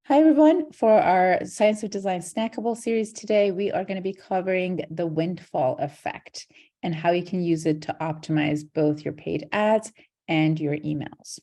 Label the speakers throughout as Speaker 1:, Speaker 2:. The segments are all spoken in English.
Speaker 1: Hi, everyone. For our Science of Design Snackable series today, we are going to be covering the Windfall Effect and how you can use it to optimize both your paid ads and your emails.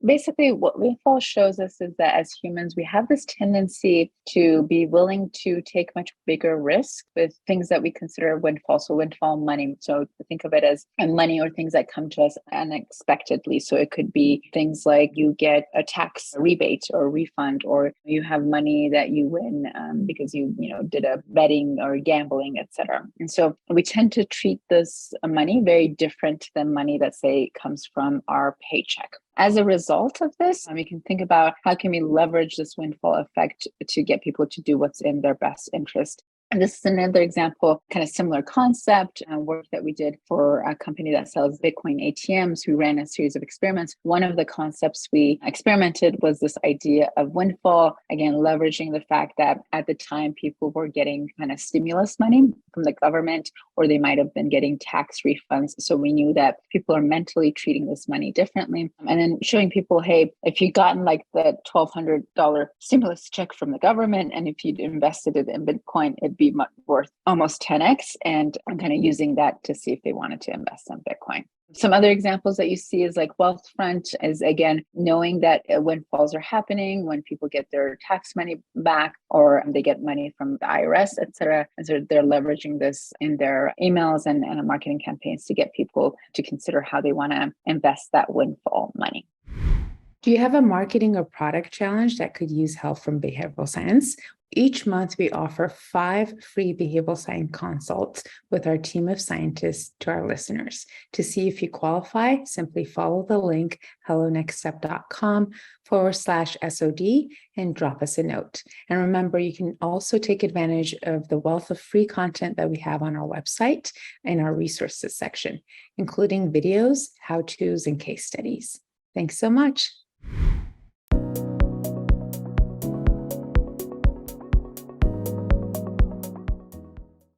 Speaker 1: Basically, what Windfall shows us is that as humans, we have this tendency to be willing to take much bigger risk with things that we consider windfall. So windfall money. So think of it as money or things that come to us unexpectedly. So it could be things like you get a tax rebate or refund, or you have money that you win because you did a betting or gambling, etc. And so we tend to treat this money very different than money that, say, comes from our paycheck. As a result of this, we can think about how can we leverage this windfall effect to get people to do what's in their best interest. And this is another example, kind of similar concept, work that we did for a company that sells Bitcoin ATMs. We ran a series of experiments. One of the concepts we experimented was this idea of windfall, again, leveraging the fact that at the time people were getting kind of stimulus money from the government, or they might have been getting tax refunds. So we knew that people are mentally treating this money differently. And then showing people, hey, if you'd gotten like the $1,200 stimulus check from the government, and if you'd invested it in Bitcoin, it'd be worth almost 10x, and I'm kind of using that to see if they wanted to invest in Bitcoin. Some other examples that you see is like Wealthfront is, again, knowing that windfalls are happening when people get their tax money back or they get money from the IRS, etc. And so they're leveraging this in their emails and marketing campaigns to get people to consider how they want to invest that windfall money.
Speaker 2: Do you have a marketing or product challenge that could use help from behavioral science? Each month, we offer 5 free behavioral science consults with our team of scientists to our listeners. To see if you qualify, simply follow the link hellonextstep.com/SOD and drop us a note. And remember, you can also take advantage of the wealth of free content that we have on our website in our resources section, including videos, how-tos, and case studies. Thanks so much.